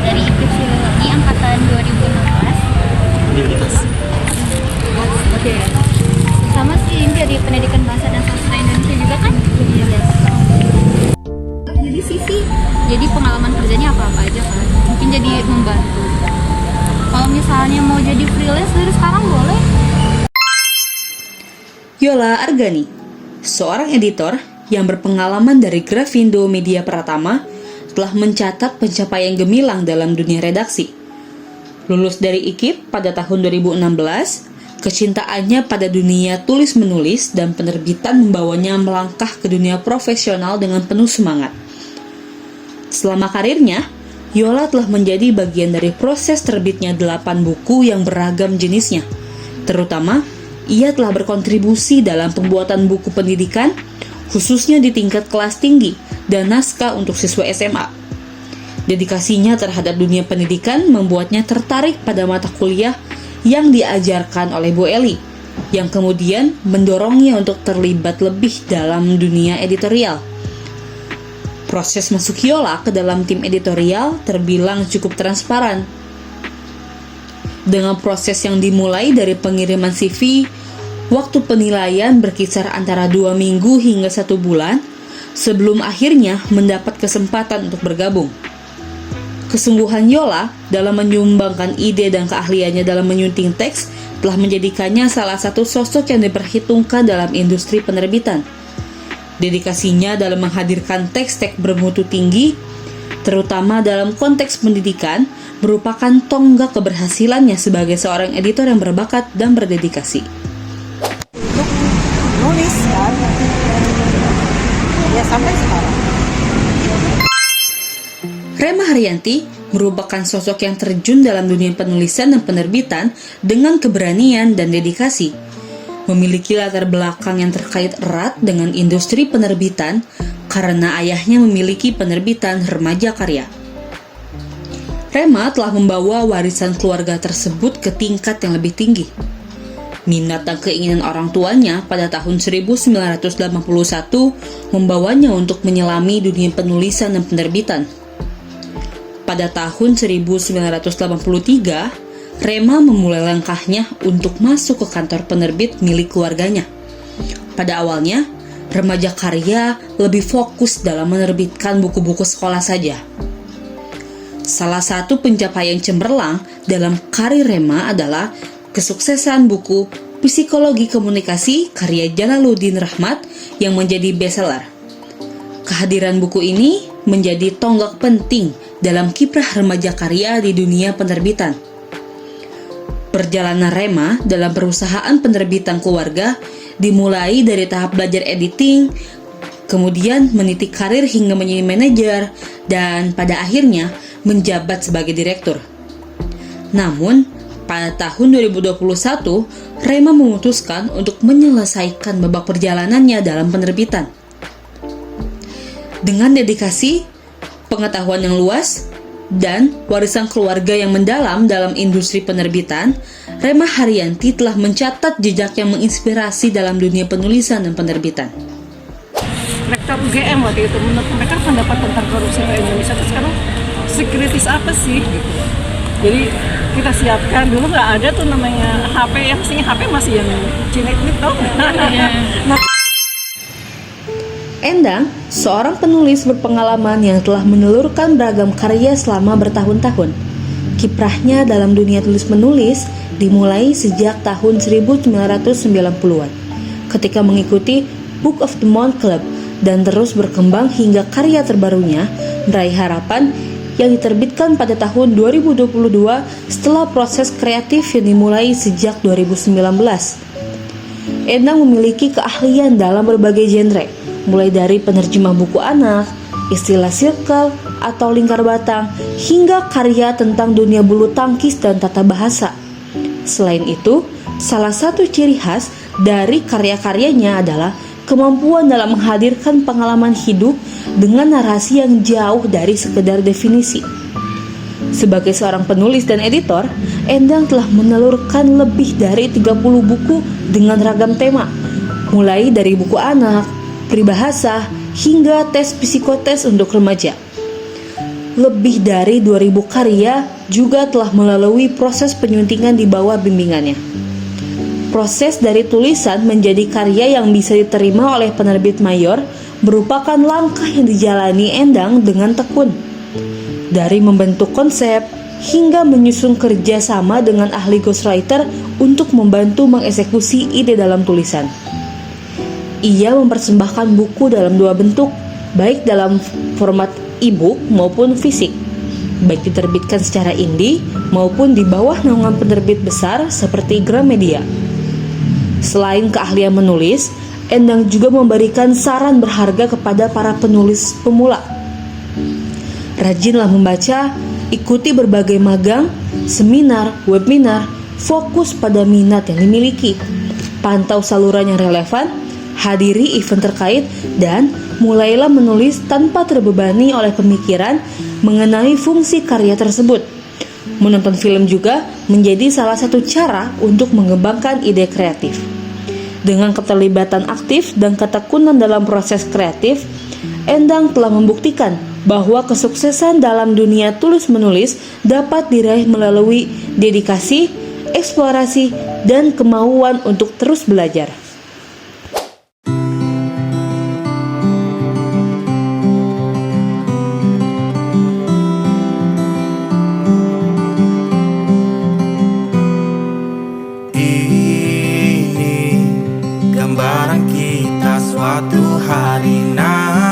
dari IPIP Filologi angkatan 2016. Universitas. Oke. Sama sih, ini dari Pendidikan Bahasa dan Sastra Indonesia juga kan? Iya. Jadi sisi, jadi pengalaman kerjanya apa-apa aja kan? Mungkin jadi membantu. Kalau misalnya mau jadi freelance dari sekarang boleh. Yola Argani, seorang editor yang berpengalaman dari Grafindo Media Pratama, telah mencatat pencapaian gemilang dalam dunia redaksi. Lulus dari IKIP pada tahun 2016, kecintaannya pada dunia tulis-menulis dan penerbitan membawanya melangkah ke dunia profesional dengan penuh semangat. Selama karirnya, Yola telah menjadi bagian dari proses terbitnya 8 buku yang beragam jenisnya. Terutama, ia telah berkontribusi dalam pembuatan buku pendidikan, khususnya di tingkat kelas tinggi, dan naskah untuk siswa SMA. Dedikasinya terhadap dunia pendidikan membuatnya tertarik pada mata kuliah yang diajarkan oleh Bu Eli, yang kemudian mendorongnya untuk terlibat lebih dalam dunia editorial. Proses masuk Yola ke dalam tim editorial terbilang cukup transparan. Dengan proses yang dimulai dari pengiriman CV, waktu penilaian berkisar antara 2 minggu hingga 1 bulan, sebelum akhirnya mendapat kesempatan untuk bergabung. Kesungguhan Yola dalam menyumbangkan ide dan keahliannya dalam menyunting teks telah menjadikannya salah satu sosok yang diperhitungkan dalam industri penerbitan. Dedikasinya dalam menghadirkan teks-teks bermutu tinggi, terutama dalam konteks pendidikan, merupakan tonggak keberhasilannya sebagai seorang editor yang berbakat dan berdedikasi. Untuk nulis kan, ya sampai sekarang. Rema Haryanti merupakan sosok yang terjun dalam dunia penulisan dan penerbitan dengan keberanian dan dedikasi. Memiliki latar belakang yang terkait erat dengan industri penerbitan karena ayahnya memiliki penerbitan Remaja Karya. Rema telah membawa warisan keluarga tersebut ke tingkat yang lebih tinggi. Minat dan keinginan orang tuanya pada tahun 1981 membawanya untuk menyelami dunia penulisan dan penerbitan. Pada tahun 1983, Rema memulai langkahnya untuk masuk ke kantor penerbit milik keluarganya. Pada awalnya, Remaja Karya lebih fokus dalam menerbitkan buku-buku sekolah saja. Salah satu pencapaian cemerlang dalam karir Rema adalah kesuksesan buku Psikologi Komunikasi karya Jalaluddin Rahmat yang menjadi bestseller. Kehadiran buku ini menjadi tonggak penting dalam kiprah Remaja Karya di dunia penerbitan. Perjalanan Rema dalam perusahaan penerbitan keluarga dimulai dari tahap belajar editing, kemudian meniti karir hingga menjadi manajer, dan pada akhirnya menjabat sebagai direktur. Namun, pada tahun 2021, Rema memutuskan untuk menyelesaikan babak perjalanannya dalam penerbitan. Dengan dedikasi, pengetahuan yang luas, dan warisan keluarga yang mendalam dalam industri penerbitan, Rema Haryanti telah mencatat jejak yang menginspirasi dalam dunia penulisan dan penerbitan. Rektor UGM waktu itu menurut mereka pendapat tentang korupsi di Indonesia itu sekarang sekritis apa sih? Gitu. Jadi kita siapkan dulu nggak ada tuh namanya HP, yang pastinya HP masih yang cinek-cinek tau nggak? Nah, Endang, seorang penulis berpengalaman yang telah menelurkan beragam karya selama bertahun-tahun. Kiprahnya dalam dunia tulis-menulis dimulai sejak tahun 1990-an, ketika mengikuti Book of the Month Club, dan terus berkembang hingga karya terbarunya, Meraih Harapan, yang diterbitkan pada tahun 2022 setelah proses kreatif yang dimulai sejak 2019. Endang memiliki keahlian dalam berbagai genre, mulai dari penerjemah buku anak, istilah circle atau lingkar batang, hingga karya tentang dunia bulu tangkis dan tata bahasa. Selain itu, salah satu ciri khas dari karya-karyanya adalah kemampuan dalam menghadirkan pengalaman hidup dengan narasi yang jauh dari sekedar definisi. Sebagai seorang penulis dan editor, Endang telah menelurkan lebih dari 30 buku dengan ragam tema, mulai dari buku anak, peribahasa, hingga tes psikotes untuk remaja. lebih dari 2000 karya juga telah melalui proses penyuntingan di bawah bimbingannya. Proses dari tulisan menjadi karya yang bisa diterima oleh penerbit mayor merupakan langkah yang dijalani Endang dengan tekun. Dari membentuk konsep hingga menyusun kerjasama dengan ahli ghostwriter untuk membantu mengeksekusi ide dalam tulisan. Ia mempersembahkan buku dalam dua bentuk, baik dalam format e-book maupun fisik, baik diterbitkan secara indie maupun di bawah naungan penerbit besar seperti Gramedia. Selain keahlian menulis, Endang juga memberikan saran berharga kepada para penulis pemula. Rajinlah membaca, ikuti berbagai magang, seminar, webinar, fokus pada minat yang dimiliki, pantau saluran yang relevan, hadiri event terkait, dan mulailah menulis tanpa terbebani oleh pemikiran mengenai fungsi karya tersebut. Menonton film juga menjadi salah satu cara untuk mengembangkan ide kreatif. Dengan keterlibatan aktif dan ketekunan dalam proses kreatif, Endang telah membuktikan bahwa kesuksesan dalam dunia tulis-menulis dapat diraih melalui dedikasi, eksplorasi, dan kemauan untuk terus belajar. Ini gambaran kita suatu hari nanti.